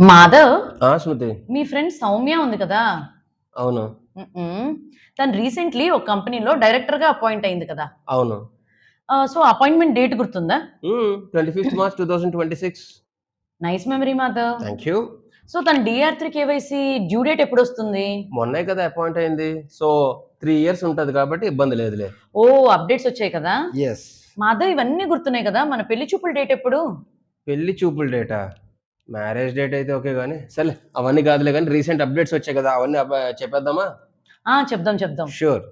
మాధవ్, స్మృతి. మీ friend Soumya ఉంది కదా! అవును. తను రీసెంట్‌లీ ఒక కంపెనీలో డైరెక్టర్‌గా అపాయింట్ అయింది కదా! అవును. సో, అపాయింట్‌మెంట్ డేట్ గుర్తుందా? 25th March 2026. Nice memory Madhav. Thank you. So, తన డీఆర్3 కేవైసీ డ్యూ డేట్ ఎప్పుడొస్తుంది? మొన్నే కదా అపాయింట్ అయింది. సో, 3 ఇయర్స్ ఉంటది కాబట్టి ఇబ్బంది లేదులే. ఓహ్! అప్డేట్స్ వచ్చాయి కదా! యెస్. మాధవ్, ఇవన్నీ గుర్తున్నాయి కదా! మన పెళ్లి చూపుల డేట్ ఎప్పుడు? పెళ్లి చూపుల డేటా? మ్యారేజ్ డేట్ అయితే ఓకే గానీ, సర్లే అవన్నీ కాదులే గానీ రీసెంట్ అప్డేట్స్ వచ్చాయి కదా! అవన్నీ చెప్పేద్దామా? చెప్దాం. ష్యూర్.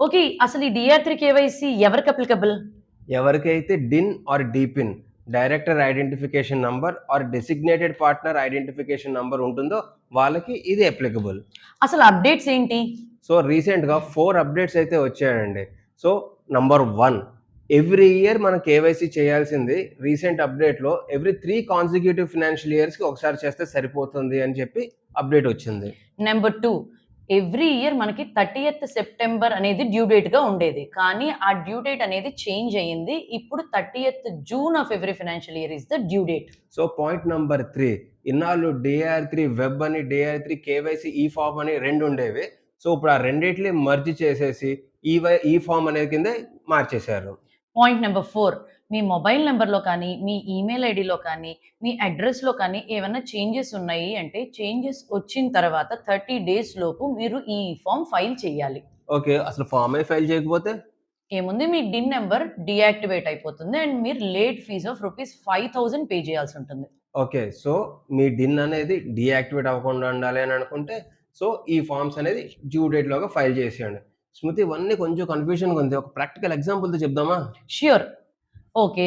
ఓకే. అసలు ఈ డీఆర్3 కేవైసీ ఎవరికి అప్లికబుల్? ఎవరికైతే DIN or DPIN director identification number or designated partner identification number ఉంటుందో వాళ్ళకి ఇది అప్లికబుల్. అసలు అప్డేట్స్ ఏంటి? సో రీసెంట్‌గా 4 అప్డేట్స్ అయితే వచ్చాయండి. సో నంబర్ 1, ఎవ్రీ ఇయర్ మనం కేవైసీ చేయాల్సింది రీసెంట్ అప్డేట్‌లో ఎవ్రీ 3 కాన్సిక్యూటివ్ ఫైనాన్షియల్ ఇయర్స్‌కి ఒకసారి చేస్తే సరిపోతుంది అని చెప్పి అప్డేట్ వచ్చింది. నెంబర్ 2, ఎవ్రీ ఇయర్ మనకి 30th సెప్టెంబర్ అనేది డ్యూ డేట్‌గా ఉండేది. కానీ ఆ డ్యూ డేట్ అనేది చేంజ్ అయ్యింది. ఇప్పుడు 30th June of every financial year is the due date. So point number 3, ఇన్నాళ్ళు డీఆర్3 వెబ్ అని, డీఆర్3 కేవైసీ ఈ ఫార్మ్ అని 2 ఉండేవి. సో ఇప్పుడు ఆ రెండిటిని మర్జ్ చేసేసి ఈ ఫార్మ్ అనేది కింద మార్చేశారు. పాయింట్ నెంబర్ 4, మీ మొబైల్ నంబర్‌లో కానీ, మీ ఈమెయిల్ ఐడీలో కానీ, మీ అడ్రెస్‌లో కానీ ఏవన్నా చేంజెస్ ఉన్నాయి అంటే, చేంజెస్ వచ్చిన తర్వాత 30 డేస్ లోపు మీరు ఈ ఫార్మ్ ఫైల్ చేయాలి. ఓకే. అసలు ఫార్మే ఫైల్ చేయకపోతే? ఏముంది, మీ డిన్ నంబర్ డీయాక్టివేట్ అయిపోతుంది అండ్ మీరు late fees of rupees 5000 pay చేయాల్సి ఉంటుంది. ఓకే. సో మీ డిన్ అనేది డీయాక్టివేట్ అవ్వకుండా ఉండాలి అని అనుకుంటే, సో ఈ ఫార్మ్స్ అనేది డ్యూ డేట్‌లోగా ఫైల్ చేసేయండి. స్మృతి, ఇవన్నీ కొంచెం కన్‌ఫ్యూజన్‌గా ఉంది. ఒక ప్రాక్టికల్ ఎగ్జాంపుల్‌తో చెప్దామా? ష్యూర్. ఓకే.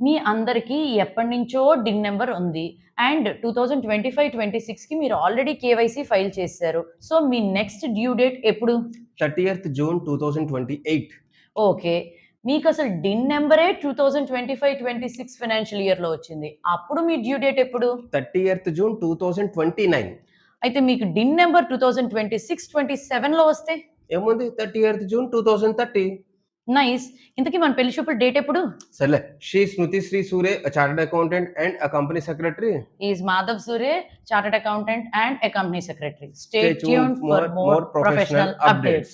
మీ అందరికీ ఎప్పటినుంచో డిన్ నంబర్ ఉంది. అండ్ 2025-26కి మీరు ఆల్రెడీ కేవైసీ ఫైల్ చేశారు. సో, మీ నెక్స్ట్ డ్యూ డేట్ ఎప్పుడు? 30th June 2028. ఓకే. మీకసలు డిన్ నంబరే 2025-26 ఫైనాన్షియల్ ఇయర్‌లో వచ్చింది. అప్పుడు మీ డ్యూ డేట్ ఎప్పుడు? 30th June 2029. అయితే మీకు డిన్ నంబర్ 2026-27లో వస్తే? ఏముంది 30th June 2030. నైస్. ఇంతకీ మన పెళ్లి చూపుల డేట్ ఎప్పుడు? సర్లే. Shri Smriti Shri Sure, a chartered accountant and a company secretary. Is Madhav Sure, chartered accountant and a company secretary. Stay Stay tuned tuned for more more professional professional updates. updates.